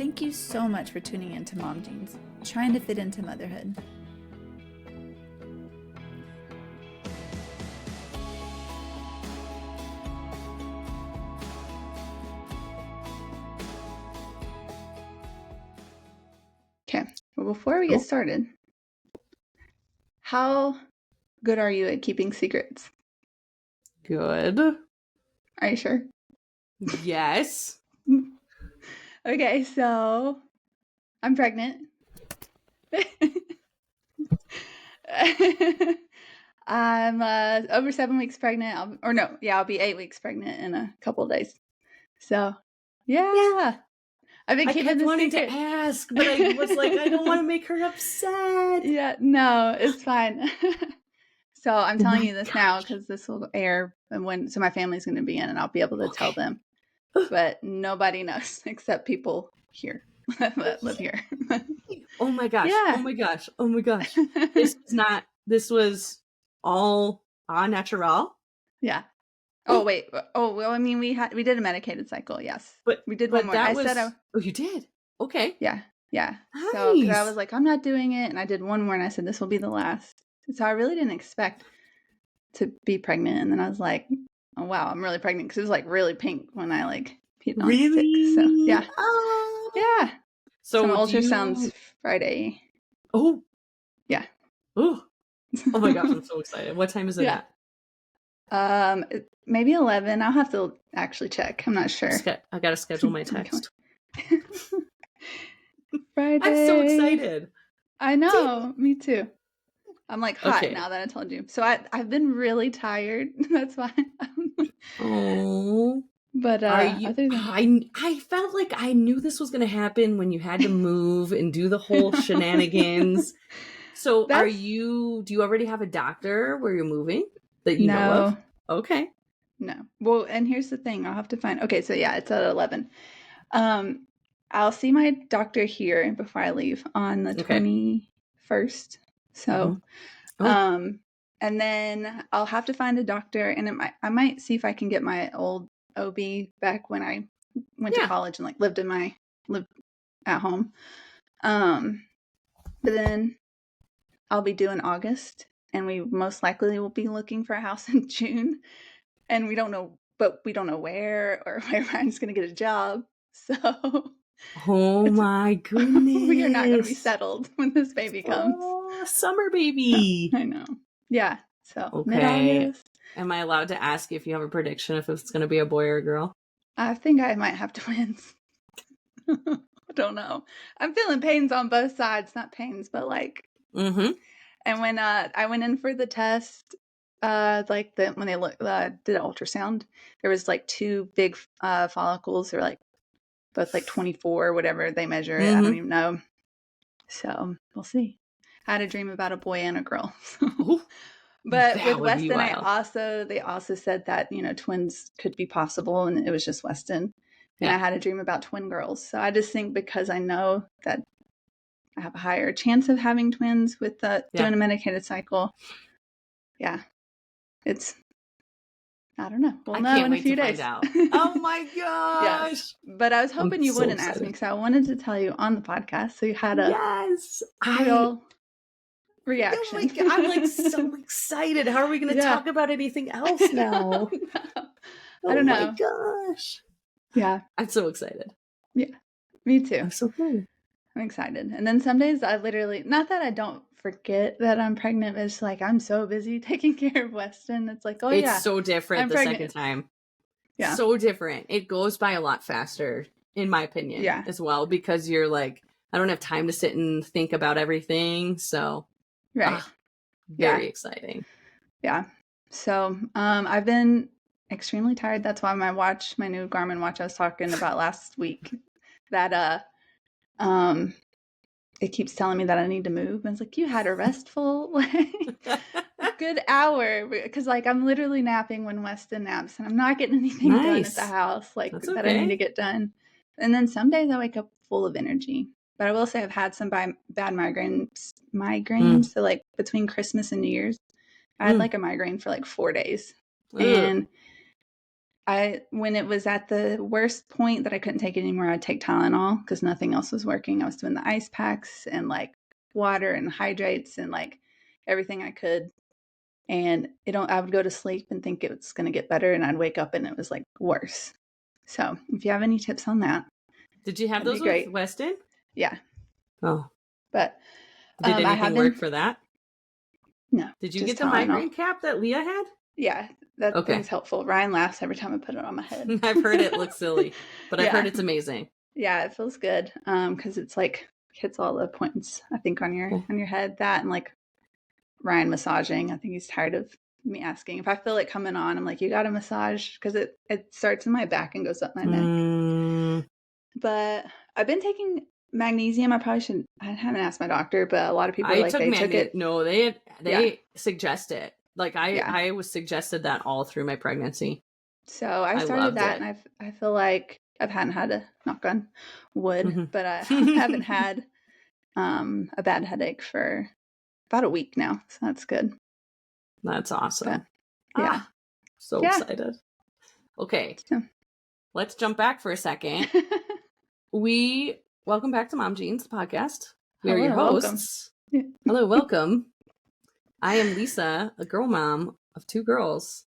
Thank you so much for tuning in to Mom Jeans, trying to fit into motherhood. Okay, well, before we get started, how good are you at keeping secrets? Good. Are you sure? Yes. Okay, so I'm pregnant. I'm over 7 weeks pregnant. I'll be 8 weeks pregnant in a couple of days. So, yeah. I've been keeping the wanting secret. to ask, but I was like, I don't want to make her upset. Yeah, no, it's fine. So I'm telling you this now because this will air and so my family's going to be in and I'll be able to tell them. But nobody knows except people here that live here. Oh my gosh. Yeah. Oh my gosh. Oh my gosh. This was all au natural. Yeah. Oh, wait. Oh, well, I mean, we did a medicated cycle. Yes. But we did one more. Oh, you did? Okay. Yeah. Yeah. Nice. So, cause I was like, I'm not doing it. And I did one more and I said, this will be the last. So I really didn't expect to be pregnant. And then I was like, oh, wow, I'm really pregnant. Cause it was like really pink when I peed on really? 6. So yeah. Oh. Yeah. So some ultrasounds Friday. Oh. Yeah. Oh. Oh my gosh, I'm so excited. What time is it at? Maybe 11. I'll have to actually check. I'm not sure. I gotta schedule my text. Friday. I'm so excited. I know. Me too. I'm like hot Okay. now that I told you. So I've been really tired. That's why. Oh. But I felt like I knew this was going to happen when you had to move and do the whole shenanigans. So do you already have a doctor where you're moving that you know of? Okay. No. Well, and here's the thing. I'll have to find. Okay, so yeah, it's at 11. I'll see my doctor here before I leave on the 21st. So, and then I'll have to find a doctor, and I might see if I can get my old OB back when I went to college and lived at home. But then I'll be due in August, and we most likely will be looking for a house in June, and we don't know where or where Ryan's going to get a job. So, oh my goodness, we are not going to be settled when this baby comes. Oh, summer baby! I know. Yeah. So mid-August. Am I allowed to ask if you have a prediction if it's going to be a boy or a girl? I think I might have twins. I don't know. I'm feeling pains on both sides. Not pains, but Mm-hmm. And when I went in for the test, when they did an ultrasound, there was 2 big follicles. They're both 24 or whatever they measure it. I don't even know. So we'll see. I had a dream about a boy and a girl. But with Weston, they also said that, twins could be possible, and it was just Weston. And I had a dream about twin girls. So I just think because I know that I have a higher chance of having twins with doing a medicated cycle. Yeah. I don't know. We'll know in a few days. Oh my gosh. Yes. But I was hoping you wouldn't ask me, because I wanted to tell you on the podcast, so you had a real reaction. Oh I'm so excited. How are we going to talk about anything else now? I don't know. Oh my gosh. Yeah. I'm so excited. Yeah. Me too. I'm so excited. I'm excited. And then some days I literally, not that I don't forget that I'm pregnant, but it's I'm so busy taking care of Weston. It's it's so different the second time. Yeah. So different. It goes by a lot faster, in my opinion, as well, because you're I don't have time to sit and think about everything. So, very exciting. Yeah. So, I've been extremely tired. That's why my new Garmin watch I was talking about last week, that it keeps telling me that I need to move. And it's you had a restful good hour, because I'm literally napping when Weston naps, and I'm not getting anything done at the house that I need to get done. And then some days I wake up full of energy. But I will say I've had some bad migraines. So between Christmas and New Year's, I had a migraine for 4 days. And when it was at the worst point that I couldn't take it anymore, I'd take Tylenol because nothing else was working. I was doing the ice packs and like water and hydrates and like everything I could. And I would go to sleep and think it was going to get better, and I'd wake up and it was like worse. So if you have any tips on that. Did you have those with Weston? Yeah. Oh. But did anything work for that? No. Did you get the migraine cap that Leah had? Yeah, that thing's helpful. Ryan laughs every time I put it on my head. I've heard it looks silly, but I've heard it's amazing. Yeah, it feels good because it's like hits all the points, I think, on your head. That and like Ryan massaging. I think he's tired of me asking. If I feel it coming on, I'm like, you got a massage? Because it starts in my back and goes up my neck. But I've been taking magnesium. I haven't asked my doctor, but a lot of people took it. No, they suggest it. Like I was suggested that all through my pregnancy. So I started that, and I feel like I hadn't had a knock on wood, but I haven't had a bad headache for about a week now. So that's good. That's awesome. But, yeah. So excited. Okay. Yeah. Let's jump back for a second. Welcome back to Mom Jeans podcast. We are your hosts. Welcome. Hello, welcome. I am Lisa, a girl mom of 2 girls.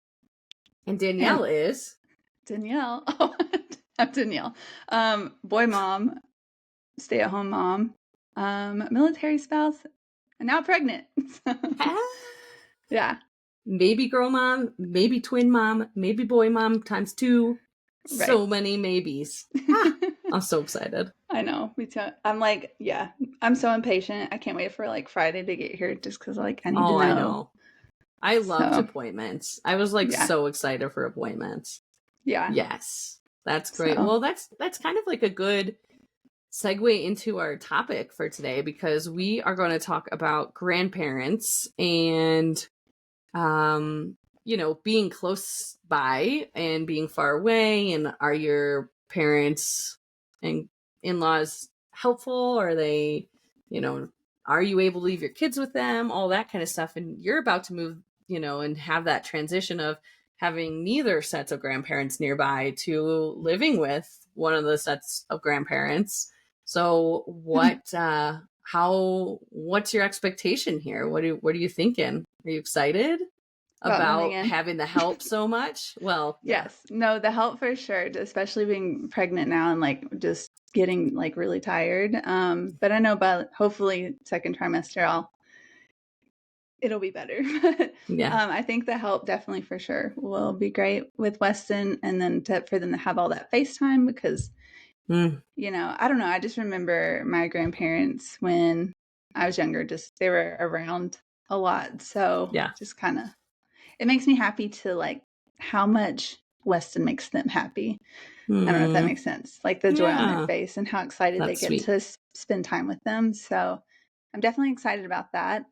And Danielle is? Danielle. Oh, I'm Danielle. Boy mom, stay-at-home mom, military spouse, and now pregnant. Yeah. Maybe girl mom, maybe twin mom, maybe boy mom times 2. Right. So many maybes. I'm so excited. I know. Me too. I'm like, I'm so impatient. I can't wait for like Friday to get here just because like I need to know. I know. I loved appointments. I was like so excited for appointments. Yeah. Yes. That's great. Well, that's kind of like a good segue into our topic for today, because we are going to talk about grandparents and being close by and being far away. And are your parents and in-laws helpful? Are they, are you able to leave your kids with them? All that kind of stuff. And you're about to move, and have that transition of having neither sets of grandparents nearby to living with one of the sets of grandparents. So what's your expectation here? What are you thinking? Are you excited about having the help so much? Well, yes, no, the help for sure, especially being pregnant now and like just getting like really tired. But I know by hopefully second trimester, it'll be better. I think the help definitely for sure will be great with Weston, and then for them to have all that FaceTime because, I don't know. I just remember my grandparents when I was younger, they were around a lot. So just kind of, it makes me happy to like how much Weston makes them happy. I don't know if that makes sense. Like the joy on their face and how excited they get to spend time with them. So I'm definitely excited about that.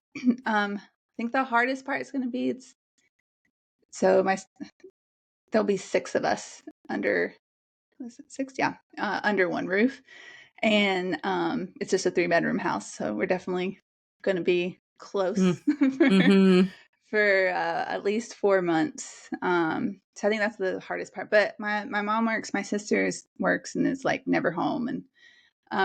I think the hardest part is going to be there'll be 6 of us under, was it 6? Yeah, under one roof, and it's just a 3-bedroom house, so we're definitely going to be close for at least 4 months. So I think that's the hardest part. But my mom works, my sister works, and is like never home. And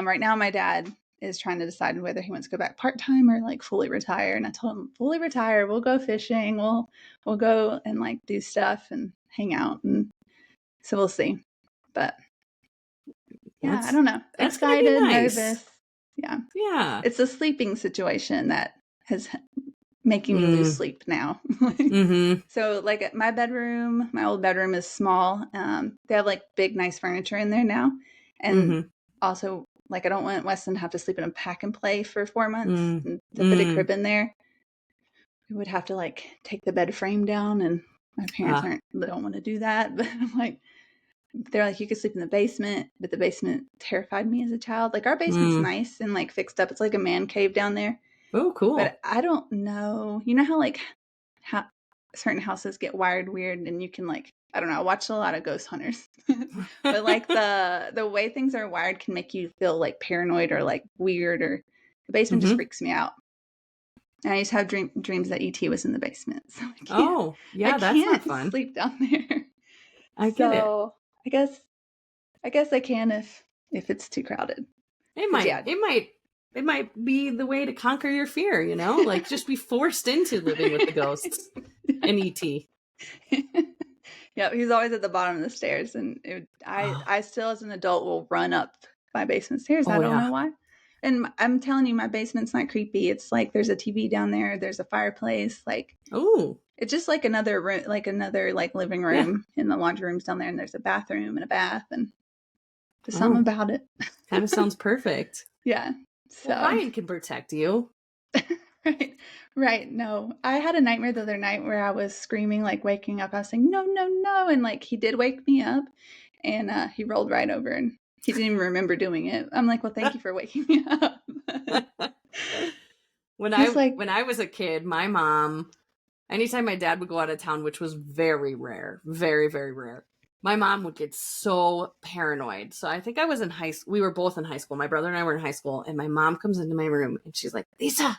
right now my dad is trying to decide whether he wants to go back part-time or like fully retire. And I told him, fully retire, we'll go fishing, we'll go and like do stuff and hang out. And so we'll see. But I don't know. Excited, nervous. Yeah. It's a sleeping situation that has making me lose sleep now. So like my old bedroom is small. They have like big, nice furniture in there now. And also like, I don't want Weston to have to sleep in a pack and play for 4 months and to put a crib in there. We would have to like take the bed frame down, and my parents they don't want to do that. But I'm like, they're like, you could sleep in the basement, but the basement terrified me as a child. Like our basement's nice and like fixed up. It's like a man cave down there. Oh, cool. But I don't know. You know how certain houses get wired weird, and you can like, I don't know. I watched a lot of Ghost Hunters, but like the way things are wired can make you feel like paranoid or like weird, or the basement just freaks me out. And I used to have dreams that ET was in the basement. So I can't that's not fun. Sleep down there. I get it. I guess I can if it's too crowded. It might be the way to conquer your fear, like just be forced into living with the ghosts in ET. Yeah, he's always at the bottom of the stairs, and I still as an adult will run up my basement stairs. I don't know why. And I'm telling you, my basement's not creepy. It's like there's a TV down there, there's a fireplace, like it's just like another room, like another like living room, and the laundry room's down there, and there's a bathroom and a bath, and there's something about it. Kind of sounds perfect. Yeah. So Ryan can protect you. Right. No, I had a nightmare the other night where I was screaming, like waking up. I was saying, no, no, no. And like, he did wake me up, and he rolled right over, and he didn't even remember doing it. I'm like, well, thank you for waking me up. When I was a kid, my mom, anytime my dad would go out of town, which was very rare, very, very rare, my mom would get so paranoid. So I think I was in high school. We were both in high school. My brother and I were in high school, and my mom comes into my room and she's like, Lisa,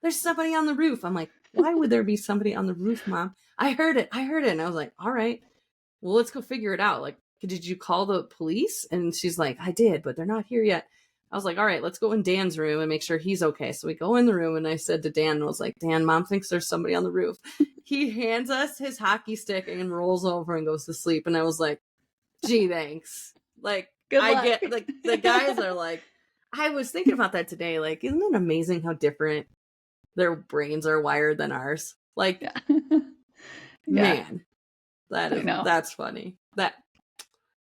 there's somebody on the roof. I'm like, why would there be somebody on the roof, Mom? I heard it. And I was like, all right, well, let's go figure it out. Like, did you call the police? And she's like, I did, but they're not here yet. I was like, all right, let's go in Dan's room and make sure he's okay. So we go in the room, and I said to Dan, I was like, Dan, Mom thinks there's somebody on the roof. He hands us his hockey stick and rolls over and goes to sleep. And I was like, gee, thanks. Like, get, like, the guys are like, I was thinking about that today. Like, isn't it amazing how different their brains are wired than ours? Like, man, that's funny. That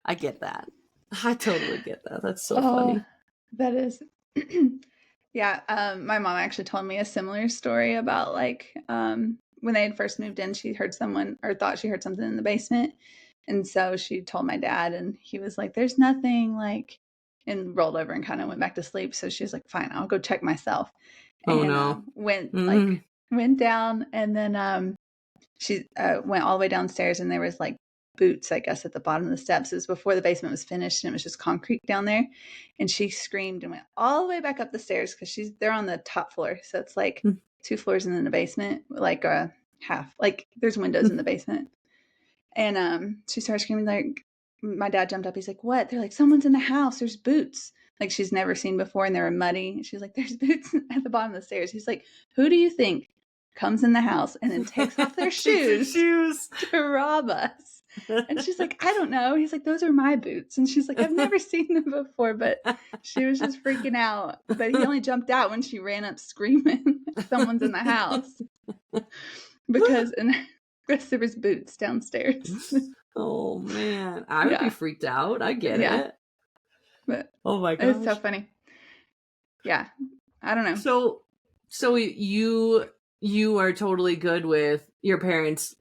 I get that. I totally get that. That's so funny. That is. Yeah. My mom actually told me a similar story about like when they had first moved in, she heard someone or thought she heard something in the basement. And so she told my dad, and he was like, there's nothing, like, and rolled over and kind of went back to sleep. So she was like, fine, I'll go check myself. And went down, and then she went all the way downstairs, and there was like boots, I guess, at the bottom of the steps. It was before the basement was finished, and it was just concrete down there. And she screamed and went all the way back up the stairs because they're on the top floor. So it's like 2 floors and then the basement, like a half, like there's windows in the basement. And she started screaming, like, my dad jumped up. He's like, what? They're like, someone's in the house. There's boots. Like she's never seen before, and they were muddy. She's like, there's boots at the bottom of the stairs. He's like, who do you think comes in the house and then takes off their shoes to rob us? And she's like, I don't know. He's like, those are my boots. And she's like, I've never seen them before, but she was just freaking out. But he only jumped out when she ran up screaming, someone's in the house. Because there was boots downstairs. Oh man, I would be freaked out. I get it. But oh my gosh, it's so funny. Yeah, I don't know. So you are totally good with your parents,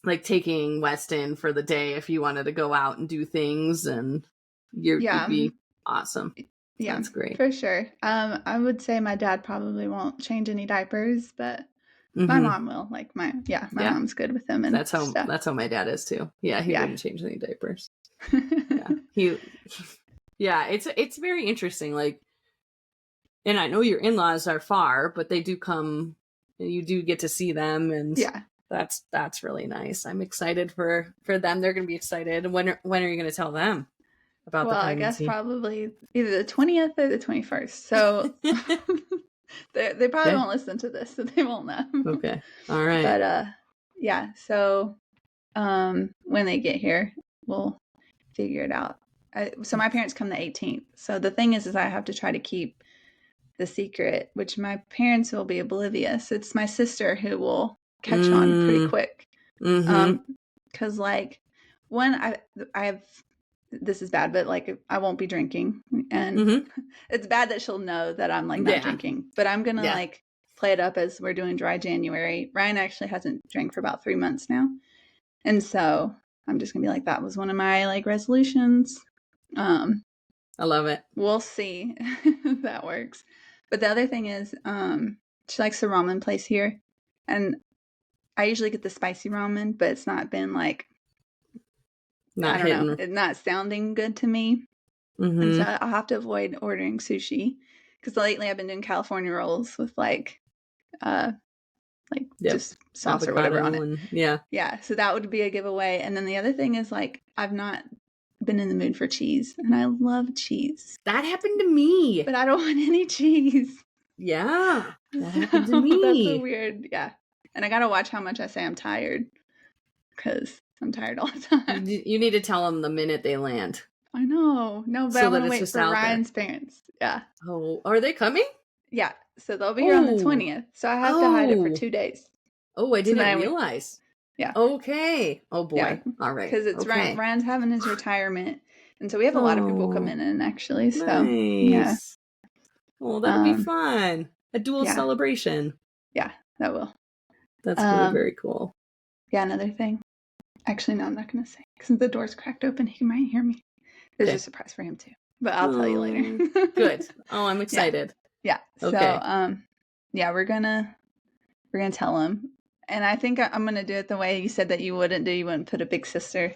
like taking Weston for the day if you wanted to go out and do things, and you'd be awesome. Yeah, that's great for sure. I would say my dad probably won't change any diapers, but. My mom will. Like my mom's good with them, and that's how my dad is too. Yeah, he wouldn't change any diapers. It's very interesting. Like, and I know your in-laws are far, but they do come, and you do get to see them, and that's really nice. I'm excited for them. They're going to be excited. When are you going to tell them about the pregnancy? I guess probably either the 20th or the 21st. So. They probably won't listen to this, so they won't know. Okay. All right. But so when they get here, we'll figure it out. So my parents come the 18th. So the thing is I have to try to keep the secret, which my parents will be oblivious. It's my sister who will catch on pretty quick. Because like I have. This is bad, but like I won't be drinking, and it's bad that she'll know that I'm like not drinking, but I'm gonna like play it up as we're doing dry January. Ryan actually hasn't drank for about 3 months now, and so I'm just gonna be like, that was one of my like resolutions. I love it. We'll see if that works. But the other thing is she likes the ramen place here, and I usually get the spicy ramen, but it's not been like not sounding good to me. And so I'll have to avoid ordering sushi, because lately I've been doing California rolls with like like just sauce or whatever on it. Yeah. So that would be a giveaway. And then the other thing is like I've not been in the mood for cheese, and I love cheese. That happened to me. But I don't want any cheese. Yeah, that happened to me. That's so weird. Yeah. And I got to watch how much I say I'm tired, because I'm tired all the time. You need to tell them the minute they land. I know. No, but so I want to wait for Ryan's parents. Yeah. Oh, are they coming? Yeah. So they'll be here on the 20th. So I have to hide it for 2 days. Oh, I didn't realize. Yeah. Okay. Oh boy. Yeah. All right. Because it's Ryan's having his retirement. And so we have a lot of people coming in, actually. So, yeah. Oh, that'll be fun. A dual celebration. Yeah, that will. That's really very cool. Yeah, another thing. Actually, no, I'm not going to say. Because the door's cracked open. He might hear me. There's a surprise for him, too. But I'll tell you later. Good. Oh, I'm excited. Yeah. Okay. So, yeah, we're gonna tell him. And I think I'm going to do it the way you said that you wouldn't do. You wouldn't put a big sister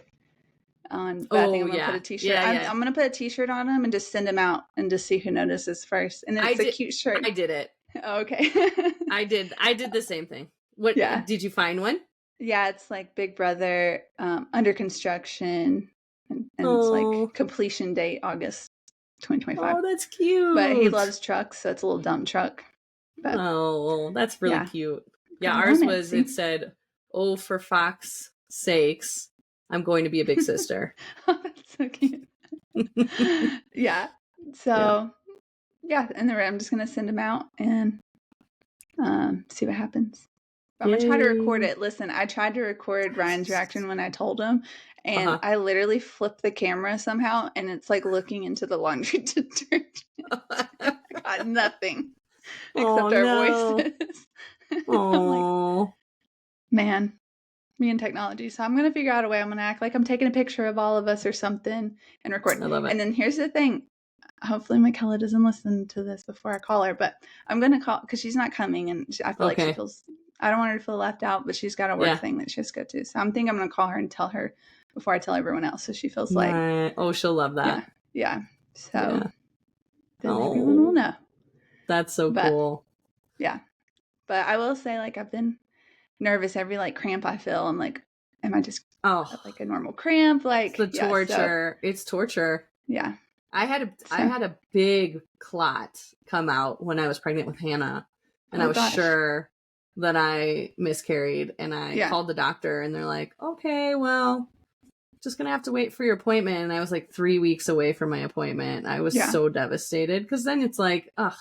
on. But I think I'm going to put a t-shirt. I'm going to put a t-shirt on him and just send him out and just see who notices first. And it's a cute shirt. I did it. Okay. I did the same thing. What? Yeah. Did you find one? Yeah, it's like Big Brother, under construction, and it's like completion date August 2025. Oh, that's cute. But he loves trucks, so it's a little dump truck. But, that's really cute. Yeah, ours was, it said, "Oh, for Fox's sakes, I'm going to be a big sister." Oh, that's so cute. Yeah. So, and then I'm just going to send him out and see what happens. I'm going to try to record it. Listen, I tried to record Ryan's reaction when I told him, and I literally flipped the camera somehow, and it's like looking into the laundry detergent. I got nothing except our voices. I'm like, man, me and technology. So I'm going to figure out a way. I'm going to act like I'm taking a picture of all of us or something and record. I love it. And then here's the thing. Hopefully Michaela doesn't listen to this before I call her, but I'm going to call because she's not coming, and I feel like she feels, I don't want her to feel left out, but she's got a work thing that she has to go to. So I'm thinking I'm going to call her and tell her before I tell everyone else. So she feels like, oh, she'll love that. Yeah. So then everyone will know. That's so cool. Yeah. But I will say, like, I've been nervous every like cramp I feel. I'm like, am I just like a normal cramp? Like it's the torture. It's torture. Yeah. I had a big clot come out when I was pregnant with Hannah, and I was sure that I miscarried, and I called the doctor, and they're like, "Okay, well, just gonna have to wait for your appointment." And I was like 3 weeks away from my appointment. I was so devastated because then it's like, ugh.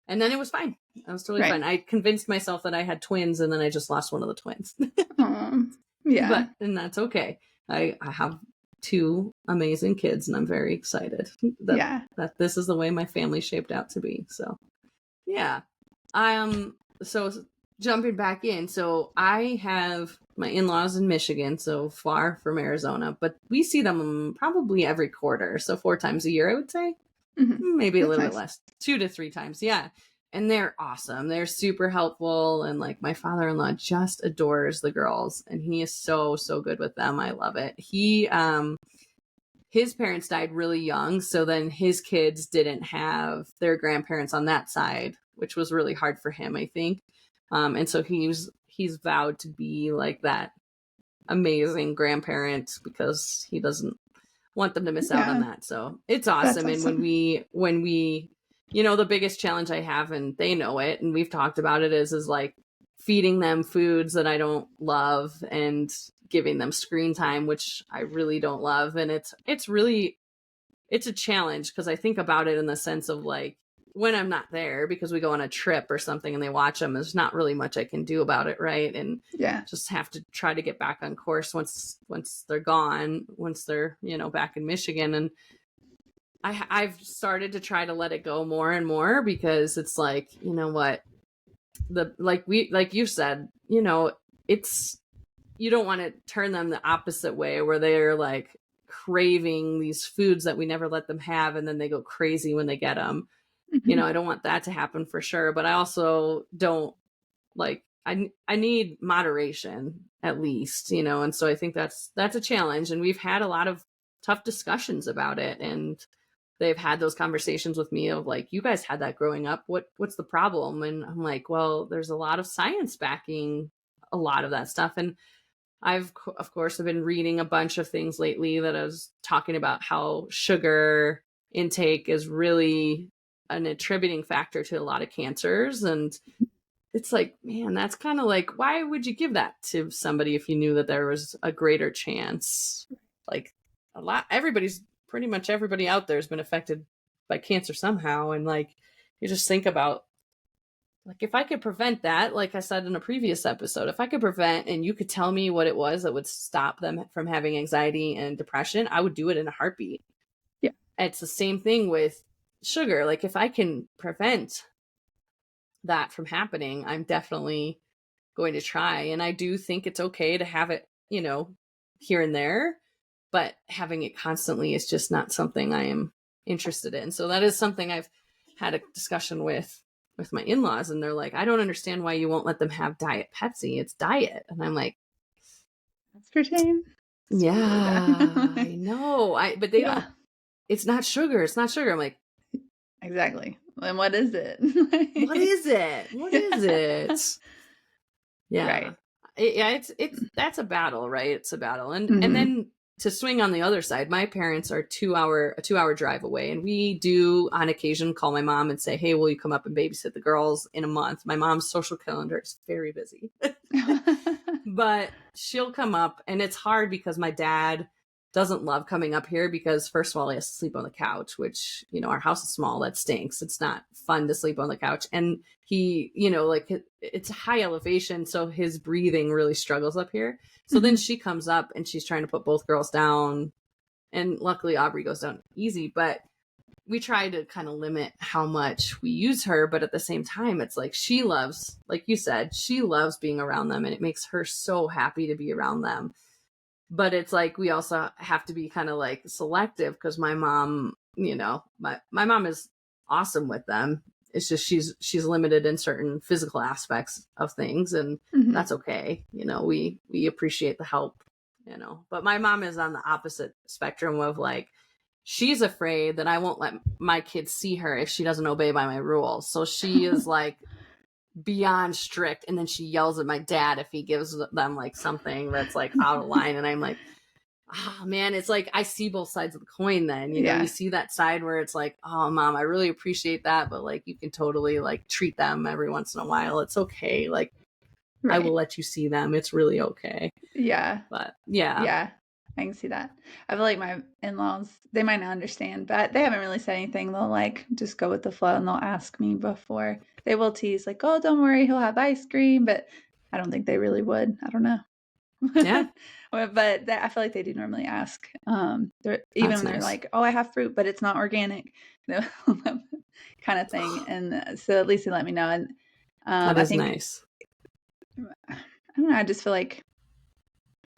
And then it was fine. I was totally fine. I convinced myself that I had twins, and then I just lost one of the twins. And that's okay. I have 2 amazing kids, and I'm very excited that this is the way my family shaped out to be. So, yeah. So jumping back in, so I have my in-laws in Michigan, so far from Arizona, but we see them probably every quarter, so 4 times a year, I would say. Mm-hmm. Maybe a little bit less, 2 to 3 times. Yeah. And they're awesome. They're super helpful. And like my father-in-law just adores the girls, and he is so, so good with them. I love it. His parents died really young. So then his kids didn't have their grandparents on that side, which was really hard for him, I think. And so he's vowed to be like that amazing grandparent because he doesn't want them to miss out on that. So it's awesome. And when we, the biggest challenge I have, and they know it, and we've talked about it, is like feeding them foods that I don't love and giving them screen time, which I really don't love. And it's a challenge because I think about it in the sense of like, when I'm not there because we go on a trip or something and they watch them, there's not really much I can do about it. Right. And just have to try to get back on course once they're gone, once they're, back in Michigan. And I've started to try to let it go more and more because it's like, you know what, like you said, it's, you don't want to turn them the opposite way where they're like craving these foods that we never let them have. And then they go crazy when they get them. I don't want that to happen for sure, but I also don't like, I need moderation at least, and so I think that's a challenge, and we've had a lot of tough discussions about it, and they've had those conversations with me of like, you guys had that growing up. What's the problem? And I'm like, well, there's a lot of science backing a lot of that stuff. And I've, of course, I've been reading a bunch of things lately that I was talking about how sugar intake is really an attributing factor to a lot of cancers. And it's like, man, that's kind of like, why would you give that to somebody if you knew that there was a greater chance? Like pretty much everybody out there has been affected by cancer somehow. And like, you just think about, like, if I could prevent that, like I said in a previous episode, if I could prevent and you could tell me what it was that would stop them from having anxiety and depression, I would do it in a heartbeat. Yeah. It's the same thing with sugar. Like, if I can prevent that from happening, I'm definitely going to try. And I do think it's okay to have it, you know, here and there, but having it constantly is just not something I am interested in. So that is something I've had a discussion with my in-laws, and they're like, I don't understand why you won't let them have Diet Pepsi. It's diet. And I'm like, aspartame. Yeah, I know. But they don't, it's not sugar. It's not sugar. I'm like, exactly. Then what is it? What is it? What is it? Yeah. Right. It's that's a battle, right? It's a battle. And then to swing on the other side, my parents are a 2-hour drive away, and we do on occasion call my mom and say, hey, will you come up and babysit the girls in a month? My mom's social calendar is very busy. But she'll come up, and it's hard because my dad doesn't love coming up here because, first of all, he has to sleep on the couch, which, you know, our house is small. That stinks. It's not fun to sleep on the couch. And he, you know, like, it's high elevation, so his breathing really struggles up here. So then she comes up and she's trying to put both girls down. And luckily Aubrey goes down easy, but we try to kind of limit how much we use her. But at the same time, it's like, she loves, like you said, she loves being around them, and it makes her so happy to be around them. But it's like, we also have to be kind of like selective, because my mom, you know, my mom is awesome with them. It's just she's limited in certain physical aspects of things, and that's okay. You know, we appreciate the help, you know. But my mom is on the opposite spectrum of like, she's afraid that I won't let my kids see her if she doesn't obey by my rules. So she is like beyond strict, and then she yells at my dad if he gives them like something that's like out of line. And I'm like, oh man, it's like, I see both sides of the coin then, you know. You see that side where it's like, oh mom, I really appreciate that, but like, you can totally like treat them every once in a while. It's okay. Like, I will let you see them. It's really okay. Yeah. But yeah. I can see that. I feel like my in-laws, they might not understand, but they haven't really said anything. They'll like just go with the flow, and they'll ask me before. They will tease like, oh, don't worry, he'll have ice cream, but I don't think they really would. I don't know. Yeah. But I feel like they do normally ask. Even when they're like, oh, I have fruit, but it's not organic, kind of thing. And so at least they let me know. And that is nice. I don't know. I just feel like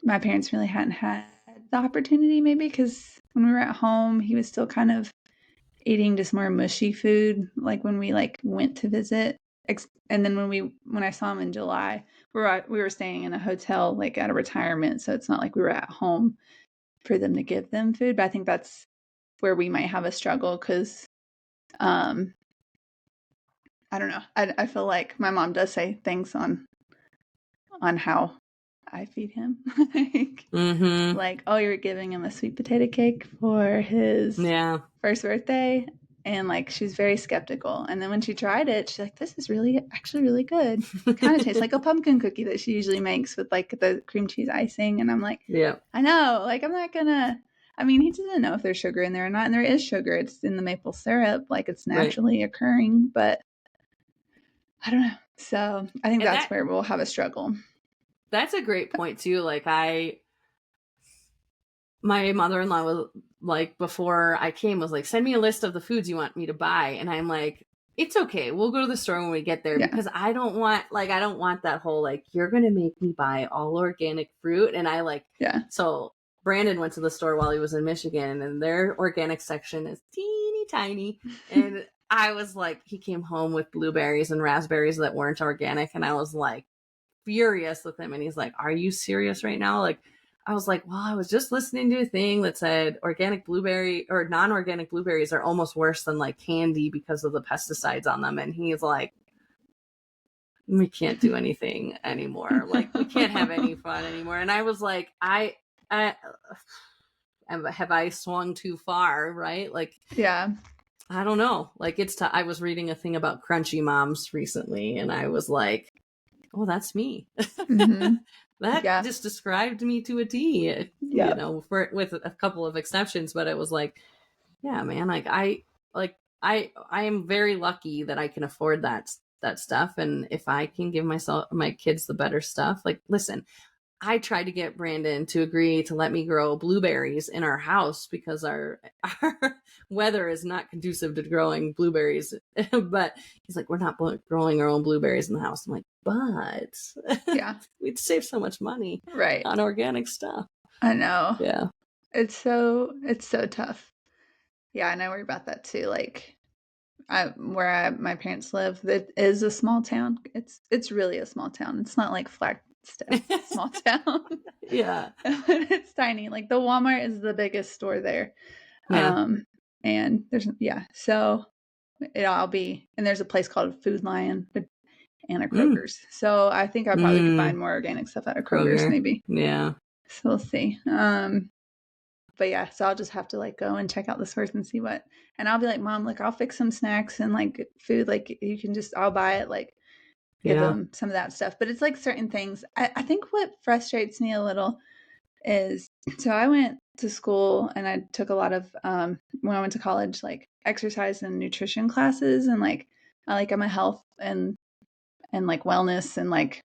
my parents really hadn't had the opportunity, maybe because when we were at home, he was still kind of eating just more mushy food. Like when we like went to visit, and then when I saw him in July, we were staying in a hotel like at a retirement, so it's not like we were at home for them to give them food. But I think that's where we might have a struggle, because I don't know. I feel like my mom does say things on how I feed him. Like, oh, you're giving him a sweet potato cake for his first birthday. And like, she's very skeptical. And then when she tried it, she's like, this is actually really good. Kind of tastes like a pumpkin cookie that she usually makes with like the cream cheese icing. And I'm like, yeah, I know. Like, I'm not gonna, I mean, he doesn't know if there's sugar in there or not. And there is sugar. It's in the maple syrup. Like, it's naturally occurring. But I don't know. So I think that's where we'll have a struggle. That's a great point too. Like, my mother-in-law was like, before I came, was like, send me a list of the foods you want me to buy. And I'm like, it's okay. We'll go to the store when we get there, because I don't want that whole, like, you're going to make me buy all organic fruit. And I like, so Brandon went to the store while he was in Michigan, and their organic section is teeny tiny. And I was like, he came home with blueberries and raspberries that weren't organic. And I was like, furious with him, and he's like, are you serious right now? Like, I was like, well, I was just listening to a thing that said organic blueberry or non-organic blueberries are almost worse than like candy because of the pesticides on them. And he's like, we can't do anything anymore. Like, we can't have any fun anymore. And I was like, have I swung too far? Right? Like, yeah, I don't know. Like, I was reading a thing about crunchy moms recently, and I was like, oh, that's me. mm-hmm. That just described me to a T, you know, with a couple of exceptions, but it was like, yeah, man, like I am very lucky that I can afford that stuff. And if I can give my kids the better stuff, like, listen, I tried to get Brandon to agree to let me grow blueberries in our house because our weather is not conducive to growing blueberries. But he's like, we're not growing our own blueberries in the house. I'm like, but yeah, we'd save so much money on organic stuff. I know. Yeah. It's so tough. Yeah, and I worry about that too. Like, my parents live, that is a small town. It's really a small town. It's not like Flagstaff, small town. Yeah. It's tiny. Like, the Walmart is the biggest store there. Yeah. And so I'll be, and there's a place called Food Lion and a Kroger's. So I think I probably could find more organic stuff at a Kroger's maybe. Yeah. So we'll see. But yeah, so I'll just have to like go and check out the stores and see what, and I'll be like, Mom, look, I'll fix some snacks and like food. Like, you can I'll buy it, like give them some of that stuff. But it's like certain things. I think what frustrates me a little is, so I went to school and I took a lot of, when I went to college, like exercise and nutrition classes, and like, I'm a health and like wellness and like,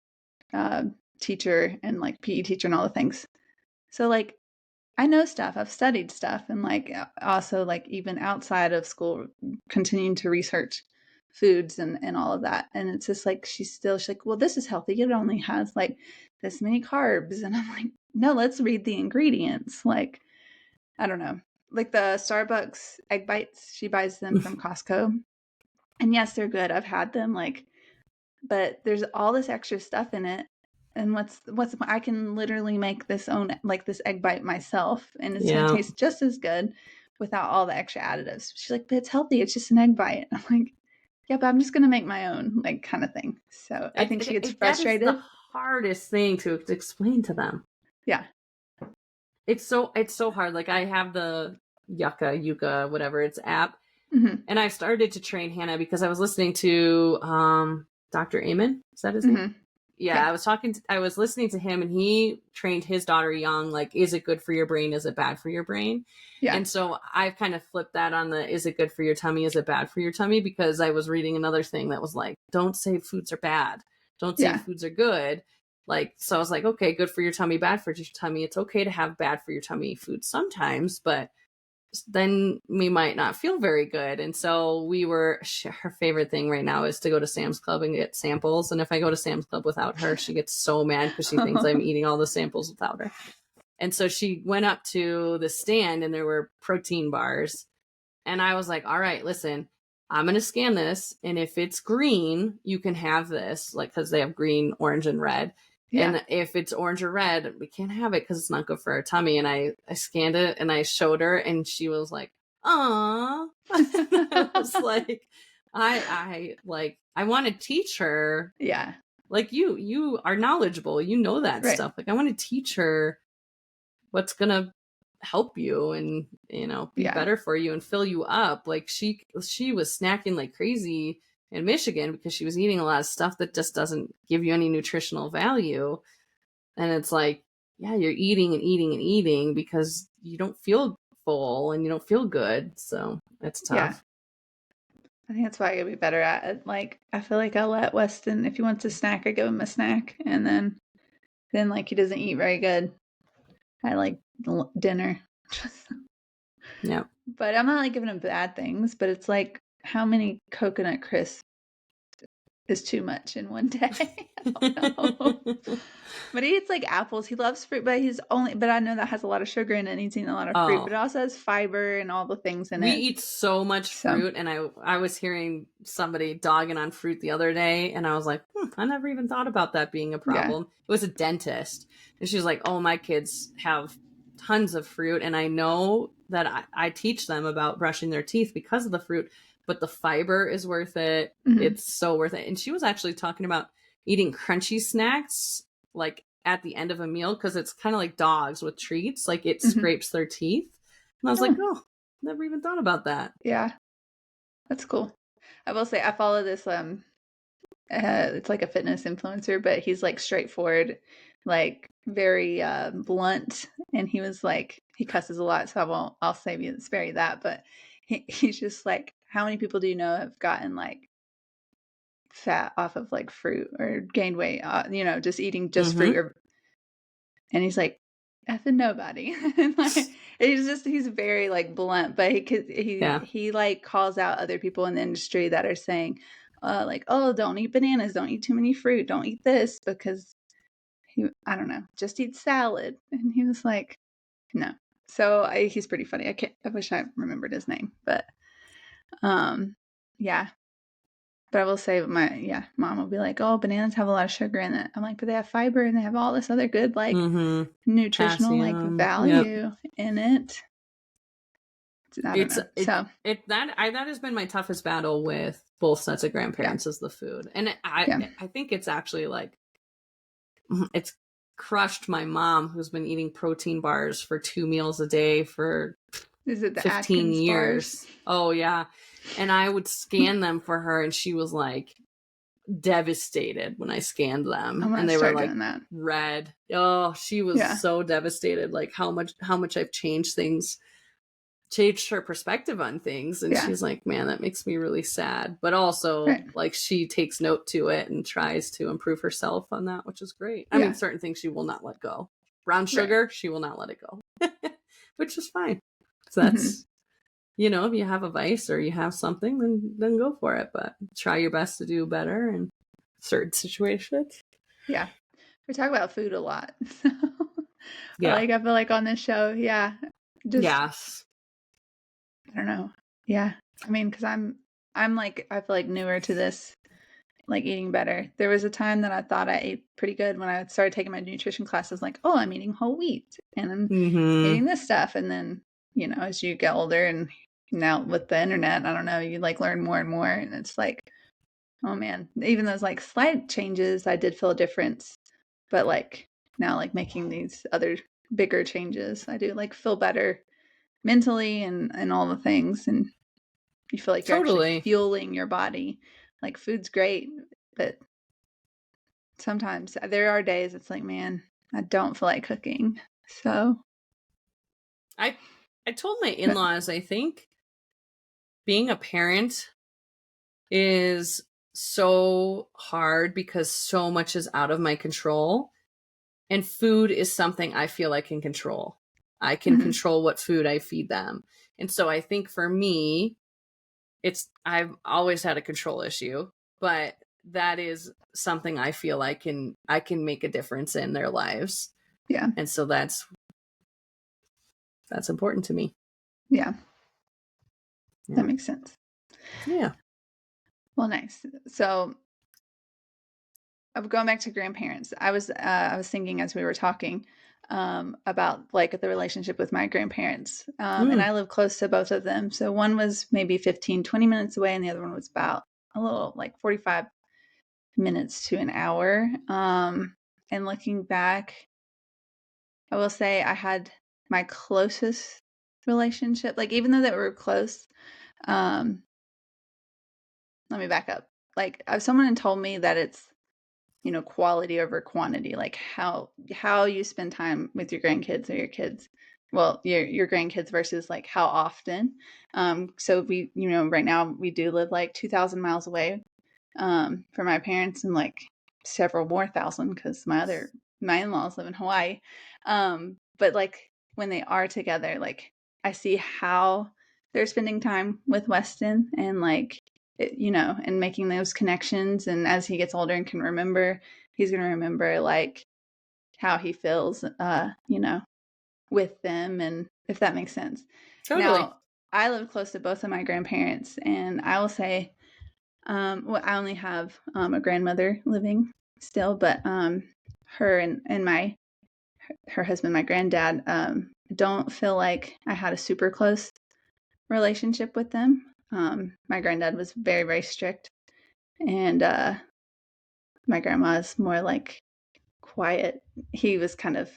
teacher and like PE teacher and all the things. So like, I know stuff. I've studied stuff, and like also like even outside of school, continuing to research foods and all of that. And it's just like she's like, well, this is healthy. It only has like this many carbs, and I'm like, no, let's read the ingredients. Like, I don't know, like the Starbucks egg bites. She buys them from Costco, and yes, they're good. I've had them. Like, but there's all this extra stuff in it. And what's I can literally make this egg bite myself, and it's gonna taste just as good without all the extra additives. She's like, but it's healthy, it's just an egg bite. I'm like, yeah, but I'm just gonna make my own, like, kind of thing. So I think she gets frustrated. That is the hardest thing to explain to them. Yeah. It's so hard. Like, I have the Yucca, whatever it's app. And I started to train Hannah because I was listening to Dr. Amen. Is that his name? Yeah, I was listening to him, and he trained his daughter young, like, is it good for your brain? Is it bad for your brain? Yeah. And so I've kind of flipped that on the, is it good for your tummy? Is it bad for your tummy? Because I was reading another thing that was like, don't say foods are bad. Don't say foods are good. Like, so I was like, okay, good for your tummy, bad for your tummy. It's okay to have bad for your tummy food sometimes, but then we might not feel very good. And so her favorite thing right now is to go to Sam's Club and get samples. And if I go to Sam's Club without her, she gets so mad because she thinks I'm eating all the samples without her. And so she went up to the stand, and there were protein bars. And I was like, all right, listen, I'm going to scan this. And if it's green, you can have this, like, because they have green, orange, and red. Yeah. And if it's orange or red, we can't have it because it's not good for our tummy. And I scanned it and I showed her, and she was like, "Aw." I was like, I want to teach her. Yeah. Like, you are knowledgeable. You know that stuff. Like, I want to teach her what's going to help you and, you know, be better for you and fill you up. Like, she was snacking like crazy in Michigan because she was eating a lot of stuff that just doesn't give you any nutritional value. And it's like, yeah, you're eating and eating and eating because you don't feel full and you don't feel good. So it's tough. Yeah. I think that's why I gotta be better at it. Like, I feel like I'll let Weston, if he wants a snack, I give him a snack. And then like, he doesn't eat very good at like dinner. Yeah. But I'm not like giving him bad things, but it's like, how many coconut crisps is too much in one day. I don't know. But he eats like apples. He loves fruit, but I know that has a lot of sugar in it, and he's eating a lot of fruit, but it also has fiber and all the things in We it. eat so much fruit, and I was hearing somebody dogging on fruit the other day, and I was like, I never even thought about that being a problem. Yeah. It was a dentist, and she was like, oh, my kids have tons of fruit, and I know that I teach them about brushing their teeth because of the fruit, but the fiber is worth it. Mm-hmm. It's so worth it. And she was actually talking about eating crunchy snacks like at the end of a meal, because it's kind of like dogs with treats, like it mm-hmm. scrapes their teeth. And I was like, oh, never even thought about that. Yeah, that's cool. I will say I follow this it's like a fitness influencer, but he's like straightforward, like very blunt, and he was like, he cusses a lot, so I'll spare you that, but he's just like, how many people do you know have gotten like fat off of like fruit or gained weight, just eating just mm-hmm. fruit, and he's like, effing nobody. And like, he's very like blunt, but he like calls out other people in the industry that are saying like, oh, don't eat bananas, don't eat too many fruit, don't eat this, because I don't know, just eat salad. And he was like, no. So he's pretty funny. I wish I remembered his name, but yeah. But I will say mom will be like, oh, bananas have a lot of sugar in it. I'm like, but they have fiber and they have all this other good like mm-hmm. nutritional Potassium, like value in it. I don't know. That has been my toughest battle with both sets of grandparents is the food. And I think it's actually like, it's crushed my mom, who's been eating protein bars for 2 meals a day for 15 Atkins years. Bars? Oh yeah. And I would scan them for her, and she was like devastated when I scanned them, and they were like red. Oh, she was so devastated, like how much I've changed her perspective on things. And she's like, man, that makes me really sad. But also like she takes note to it and tries to improve herself on that, which is great. I mean, certain things she will not let go. Brown sugar, she will not let it go, which is fine. So that's, if you have a vice or you have something, then go for it. But try your best to do better in certain situations. Yeah. We talk about food a lot. So I feel like on this show, just I don't know. Yeah. I mean, because I'm like, I feel like newer to this, like eating better. There was a time that I thought I ate pretty good when I started taking my nutrition classes, like, oh, I'm eating whole wheat and I'm eating this stuff. And then, as you get older and now with the internet, I don't know, you like learn more and more. And it's like, oh man, even those like slight changes, I did feel a difference. But like now, like making these other bigger changes, I do like feel better mentally and all the things, and you feel like you're actually fueling your body. Like food's great, but sometimes there are days it's like, man, I don't feel like cooking. So I told my in-laws, I think being a parent is so hard because so much is out of my control, and food is something I feel I can control. I can control what food I feed them. And so I think for me, I've always had a control issue, but that is something I feel I can make a difference in their lives. Yeah. And so that's important to me. Yeah. That makes sense. Yeah. Well, nice. So going back to grandparents, I was thinking as we were talking about like the relationship with my grandparents. And I live close to both of them. So one was maybe 15, 20 minutes away, and the other one was about a little like 45 minutes to an hour. And looking back, I will say I had my closest relationship, like even though they were close, let me back up. Like someone told me that it's, quality over quantity, like how you spend time with your grandkids or your kids. Well, your grandkids versus like how often. So we, right now we do live like 2,000 miles away from my parents, and like several more thousand because my in-laws live in Hawaii. But like when they are together, like I see how they're spending time with Weston, and like and making those connections. And as he gets older and can remember, he's going to remember like how he feels, with them, and if that makes sense. Totally. Now, I live close to both of my grandparents, and I will say, I only have a grandmother living still, but her and her husband, my granddad, don't feel like I had a super close relationship with them. My granddad was very, very strict, and my grandma is more like quiet. He was kind of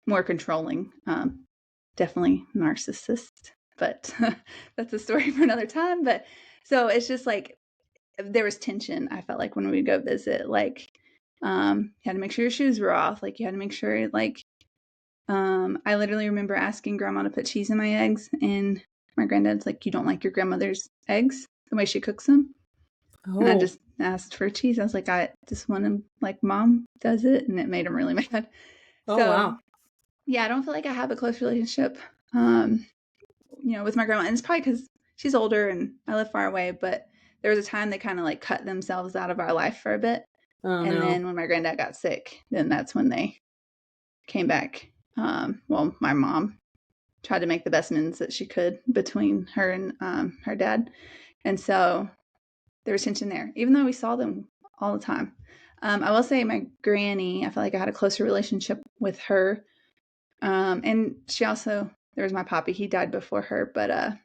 more controlling, definitely narcissist, but that's a story for another time. But so it's just like there was tension. I felt like when we would go visit, like you had to make sure your shoes were off. Like you had to make sure, like I literally remember asking grandma to put cheese in my eggs, and my granddad's like, "You don't like your grandmother's eggs the way she cooks them?" And I just asked for cheese. I was like, I just want them like mom does it, and it made him really mad. Oh, So, wow. Yeah, I don't feel like I have a close relationship, with my grandma, and it's probably because she's older and I live far away. But there was a time they kind of like cut themselves out of our life for a bit, and then when my granddad got sick, then that's when they came back. Well, my mom tried to make the best amends that she could between her and her dad, and so there was tension there, even though we saw them all the time. I will say my granny, I felt like I had a closer relationship with her. And she also, there was my poppy. He died before her, but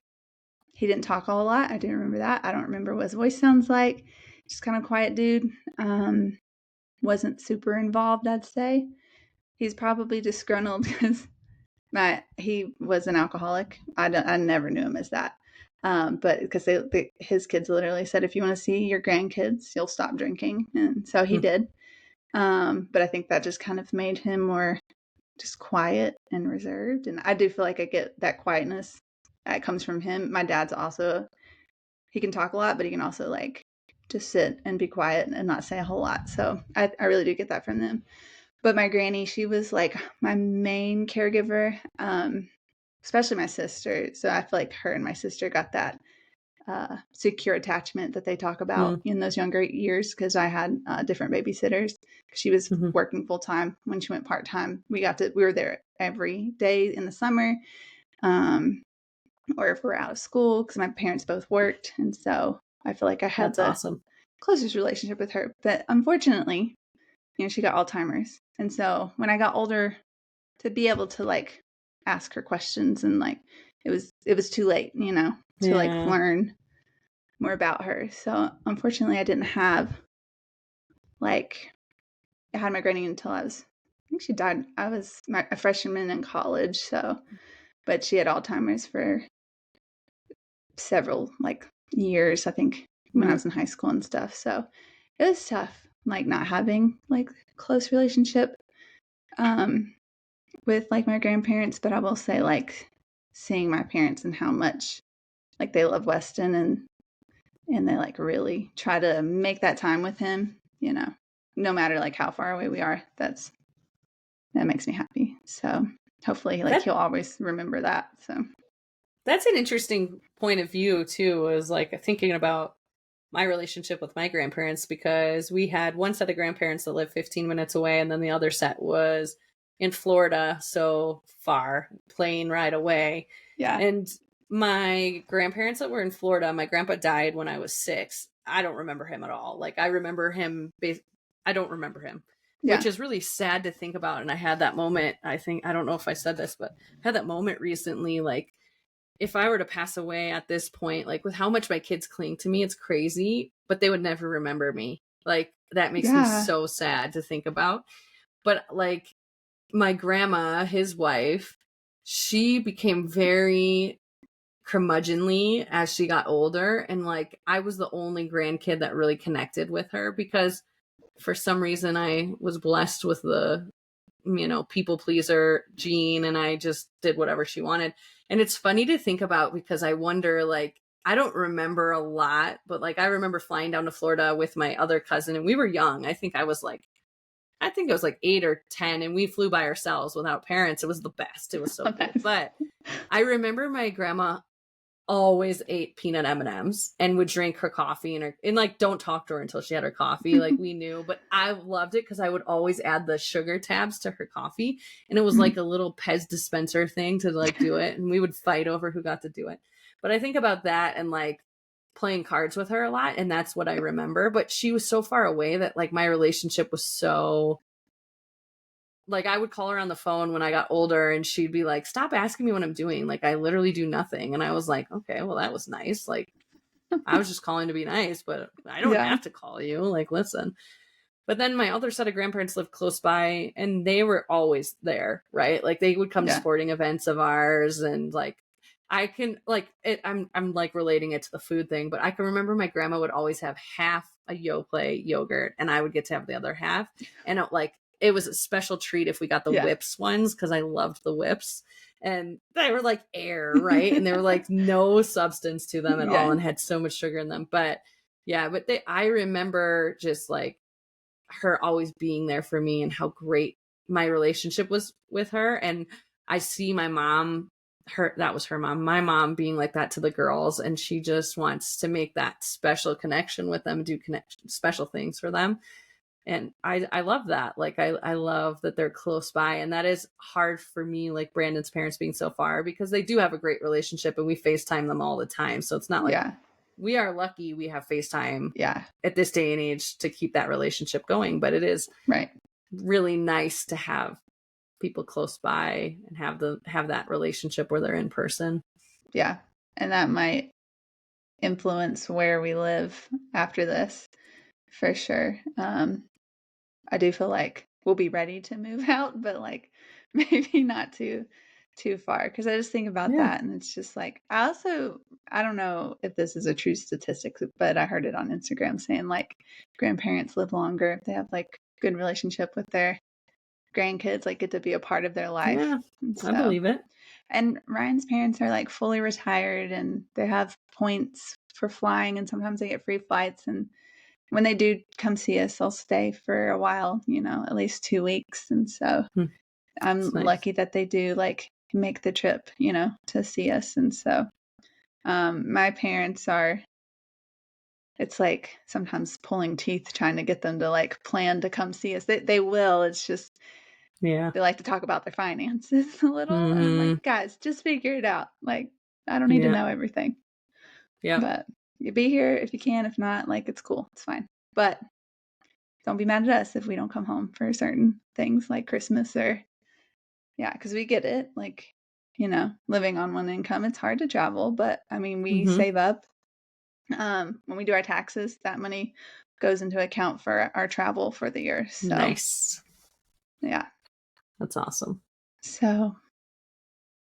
he didn't talk a whole lot. I do remember that. I don't remember what his voice sounds like. Just kind of quiet dude. Wasn't super involved, I'd say. He's probably disgruntled because he was an alcoholic. I never knew him as that. But because his kids literally said, if you want to see your grandkids, you'll stop drinking. And so he did. But I think that just kind of made him more just quiet and reserved. And I do feel like I get that quietness that comes from him. My dad's also, he can talk a lot, but he can also like just sit and be quiet and not say a whole lot. So I really do get that from them. But my granny, she was like my main caregiver, especially my sister. So I feel like her and my sister got that secure attachment that they talk about in those younger years, because I had different babysitters. She was working full time. When she went part time, we were there every day in the summer, or if we're out of school, because my parents both worked, and so I feel like I had the awesome. closest relationship with her. But unfortunately, she got Alzheimer's, and so when I got older, to be able to like ask her questions, and like it was too late, to like learn more about her. So unfortunately, I didn't have like, I had my granny until I think she died. I was a freshman in college. So, but she had Alzheimer's for several like years, I think, when I was in high school and stuff. So it was tough, like not having like close relationship with like my grandparents. But I will say, like, seeing my parents and how much like they love Weston, and they like really try to make that time with him, no matter like how far away we are. That makes me happy. So hopefully like he'll always remember that. So that's an interesting point of view too, is like thinking about my relationship with my grandparents, because we had one set of grandparents that lived 15 minutes away, and then the other set was in Florida, so far, plane ride away. Yeah. And my grandparents that were in Florida, my grandpa died when I was 6. I don't remember him at all. Like, I remember him, I don't remember him, which is really sad to think about. And I had that moment, I don't know if I said this, but I had that moment recently, like, if I were to pass away at this point, like with how much my kids cling to me, it's crazy, but they would never remember me. Like, that makes me so sad to think about. But like my grandma, his wife, she became very curmudgeonly as she got older. And like, I was the only grandkid that really connected with her, because for some reason I was blessed with the, people pleaser gene, and I just did whatever she wanted. And it's funny to think about, because I wonder, like, I don't remember a lot, but like I remember flying down to Florida with my other cousin, and we were young. I think I was like 8 or 10, and we flew by ourselves without parents. It was the best. It was so cool. But I remember my grandma always ate peanut M&Ms and would drink her coffee and like don't talk to her until she had her coffee. Like we knew, but I loved it because I would always add the sugar tabs to her coffee, and it was like a little Pez dispenser thing to like do it, and we would fight over who got to do it. But I think about that and like playing cards with her a lot, and that's what I remember. But she was so far away that like my relationship was so, like I would call her on the phone when I got older and she'd be like, stop asking me what I'm doing. Like I literally do nothing. And I was like, okay, well that was nice. Like I was just calling to be nice, but I don't have to call you. Like, listen. But then my other set of grandparents lived close by and they were always there, right? Like they would come to sporting events of ours, and like I can like it, I'm like relating it to the food thing, but I can remember my grandma would always have half a Yoplait yogurt and I would get to have the other half. And it was a special treat if we got the whips ones, because I loved the whips. And they were like air, right? And they were like no substance to them at all and had so much sugar in them. But yeah, but I remember just like her always being there for me and how great my relationship was with her. And I see my mom, that was her mom, my mom being like that to the girls. And she just wants to make that special connection with them, do special things for them. And I love that. Like, I love that they're close by. And that is hard for me, like Brandon's parents being so far, because they do have a great relationship and we FaceTime them all the time. So it's not like we are lucky we have FaceTime at this day and age to keep that relationship going. But it is really nice to have people close by and have that relationship where they're in person. Yeah. And that might influence where we live after this, for sure. I do feel like we'll be ready to move out, but like maybe not too far, because I just think about that and it's just like I don't know if this is a true statistic, but I heard it on Instagram saying like grandparents live longer if they have like good relationship with their grandkids, like get to be a part of their life. Yeah, I believe it. And Ryan's parents are like fully retired and they have points for flying, and sometimes they get free flights, and when they do come see us, they'll stay for a while, at least 2 weeks. And so I'm lucky that they do like make the trip, to see us. And so my parents it's like sometimes pulling teeth trying to get them to like plan to come see us. They will. It's just, they like to talk about their finances a little. And I'm like, guys, just figure it out. Like, I don't need to know everything. Yeah. But you be here if you can. If not, like, it's cool. It's fine. But don't be mad at us if we don't come home for certain things like Christmas because we get it. Like, living on one income, it's hard to travel. But I mean, we save up. When we do our taxes, that money goes into account for our travel for the year. So nice. Yeah. That's awesome. So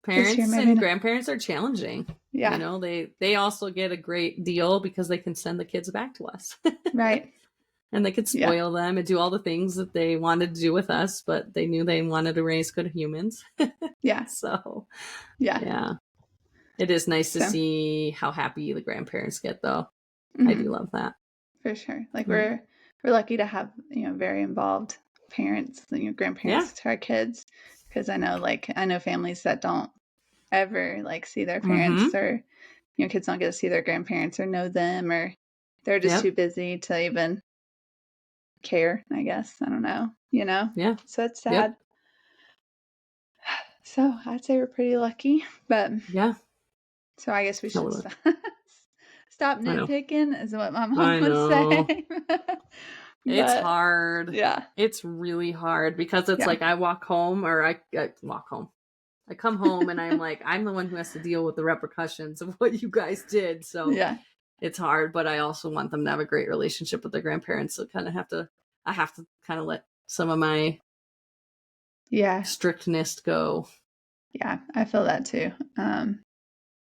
parents and grandparents are challenging. Yeah. They also get a great deal because they can send the kids back to us. Right. And they could spoil them and do all the things that they wanted to do with us, but they knew they wanted to raise good humans. Yeah. So, yeah. It is nice to see how happy the grandparents get, though. I do love that. For sure. Like we're lucky to have, very involved parents, grandparents to our kids. Because I know families that don't ever like see their parents or, kids don't get to see their grandparents or know them, or they're just too busy to even care, I guess. I don't know, Yeah. So it's sad. Yep. So I'd say we're pretty lucky, but yeah. So I guess we should stop nitpicking, is what my mom would say. It's hard. Yeah. It's really hard because it's like I walk home, or I walk home. I come home and I'm like, I'm the one who has to deal with the repercussions of what you guys did. So it's hard, but I also want them to have a great relationship with their grandparents. So I have to kind of let some of my strictness go. Yeah, I feel that too.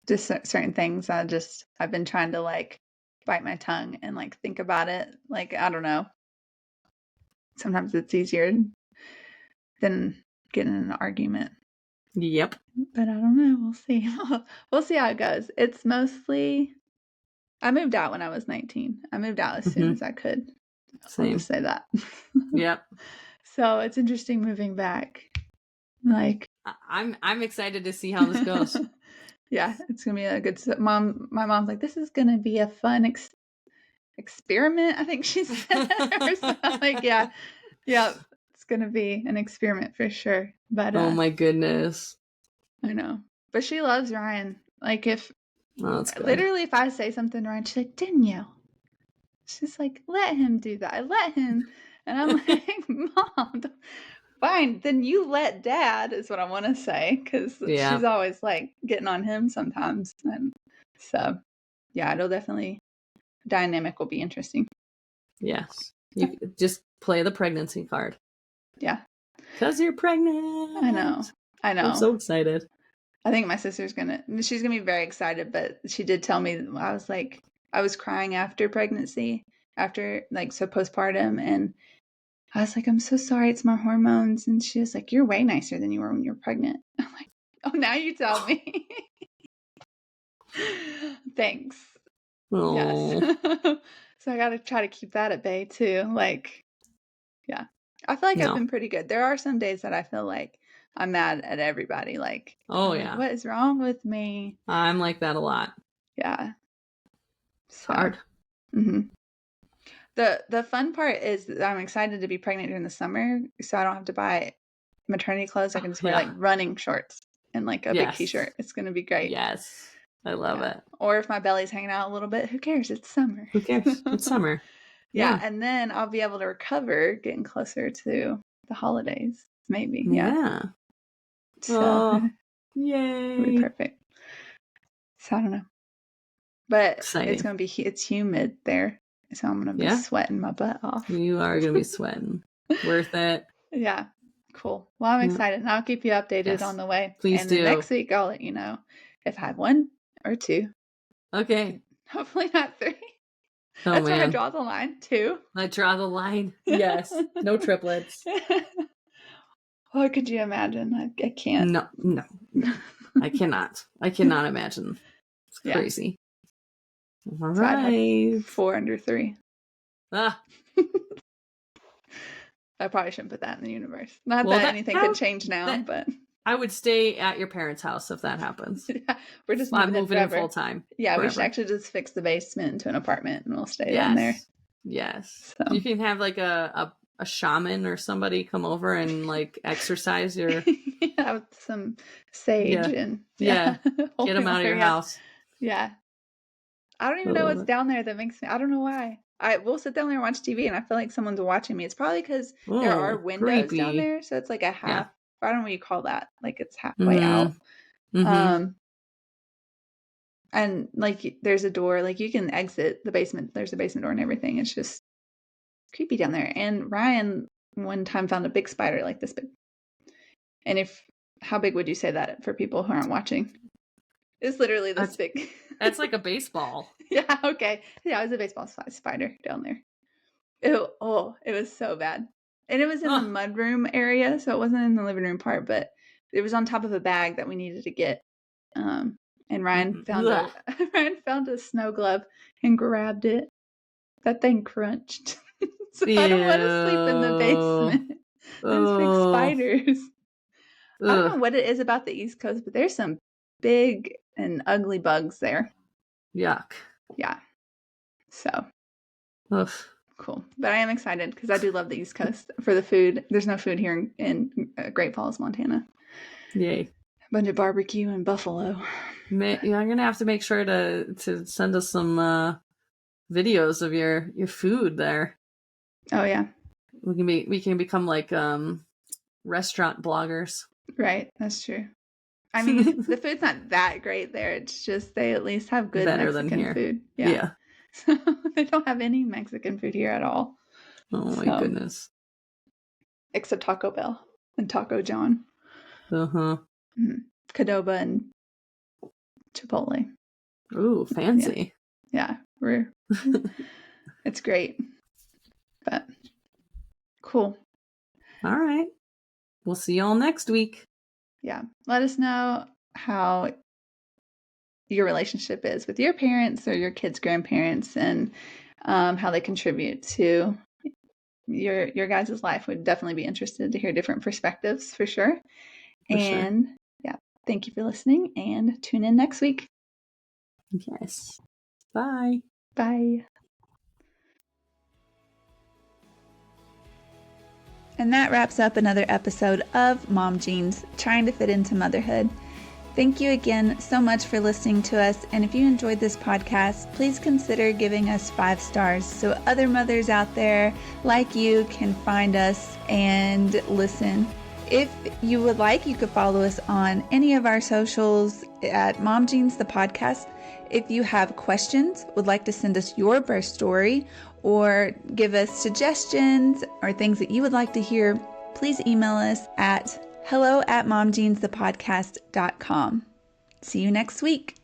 Just certain things I've been trying to like bite my tongue and like think about it. Like, I don't know. Sometimes it's easier than getting in an argument. Yep. But I don't know. We'll see. We'll see how it goes. It's mostly, I moved out when I was 19. I moved out as soon as I could. Same. I'll just say that. Yep. So it's interesting moving back. Like, I'm excited to see how this goes. Yeah, it's gonna be a good. My mom's like, this is gonna be a fun experiment. I think she said, or so. I'm like, yeah, it's gonna be an experiment for sure. But oh my goodness, I know. But she loves Ryan. Like if that's good. Literally, if I say something to Ryan, she's like, Danielle. She's like, let him do that. Let him. And I'm like, Mom, fine. Then you let Dad, is what I want to say. Because she's always like getting on him sometimes. And so, yeah, it'll definitely, dynamic will be interesting. Yes. You just play the pregnancy card. Yeah. Because you're pregnant. I know. I'm so excited. I think my sister's she's gonna be very excited, but she did tell me, I was crying after pregnancy, so postpartum, and I was like, I'm so sorry, it's my hormones. And she was like, you're way nicer than you were when you were pregnant. I'm like, oh, now you tell me. Thanks. Aww. Yes. So I got to try to keep that at bay too. Like, yeah, I feel like I've been pretty good. There are some days that I feel like I'm mad at everybody. Like, oh yeah, what is wrong with me? I'm like that a lot. Yeah. It's hard. Mm-hmm. The fun part is that I'm excited to be pregnant during the summer, so I don't have to buy maternity clothes. I can just wear like running shorts and like a big t-shirt. It's gonna be great. Yes, I love it. Or if my belly's hanging out a little bit, who cares? It's summer. Who cares? It's summer. Yeah, and then I'll be able to recover getting closer to the holidays, maybe. Yeah. So, yay! It'll be perfect. So I don't know, but exciting. It's gonna be it's humid there, so I'm gonna be sweating my butt off. You are gonna be sweating. Worth it. Yeah. Cool. Well, I'm excited, and I'll keep you updated on the way. Please do. Next week, I'll let you know if I have 1 or 2. Okay. Hopefully not 3. Oh, That's where I draw the line. 2. I draw the line. Yes. No triplets. What could you imagine? I can't. No. I cannot. I cannot imagine. It's crazy. All so right. 4 under 3. Ah. I probably shouldn't put that in the universe. Not that anything could change now, but I would stay at your parents' house if that happens. Yeah, we're just moving in full time. Yeah, forever. We should actually just fix the basement into an apartment, and we'll stay in there. Yes. So. You can have like a shaman or somebody come over and like exercise your with some sage and get them out of your house. Yeah. I don't even know what's down there that makes me. I don't know why. We'll sit down there and watch TV, and I feel like someone's watching me. It's probably because there are windows down there, so it's like a half. I don't know what you call that. Like it's halfway out. Mm-hmm. And like there's a door. Like you can exit the basement. There's a basement door and everything. It's just creepy down there. And Ryan one time found a big spider like this big. And how big would you say that for people who aren't watching? It's literally this big. That's like a baseball. Yeah, okay. Yeah, it was a baseball spider down there. It was so bad. And it was in the mudroom area, so it wasn't in the living room part, but it was on top of a bag that we needed to get. And Ryan found a snow glove and grabbed it. That thing crunched. So I don't want to sleep in the basement. There's big spiders. I don't know what it is about the East Coast, but there's some big and ugly bugs there. Yuck. Yeah. So. Cool. But I am excited because I do love the East Coast for the food. There's no food here in Great Falls, Montana. Yay. A bunch of barbecue and buffalo. I'm going to have to make sure to send us some videos of your food there. Oh, yeah. We can become like restaurant bloggers. Right. That's true. I mean, the food's not that great there. It's just they at least have good Mexican food. Yeah. So they don't have any Mexican food here at all. Oh my goodness. Except Taco Bell and Taco John. Uh-huh. Qdoba and Chipotle. Ooh, fancy. Yeah. It's great. But cool. All right. We'll see y'all next week. Yeah. Let us know how your relationship is with your parents or your kids' grandparents, and how they contribute to your guys' life. Would definitely be interested to hear different perspectives for sure. Yeah, Thank you for listening, and tune in next week. Yes. Bye. Bye. And that wraps up another episode of Mom Jeans, trying to fit into motherhood. Thank you again so much for listening to us. And if you enjoyed this podcast, please consider giving us 5 stars so other mothers out there like you can find us and listen. If you would like, you could follow us on any of our socials at Mom Jeans the podcast. If you have questions, would like to send us your birth story, or give us suggestions or things that you would like to hear, please email us at hello@momjeansthepodcast.com. See you next week.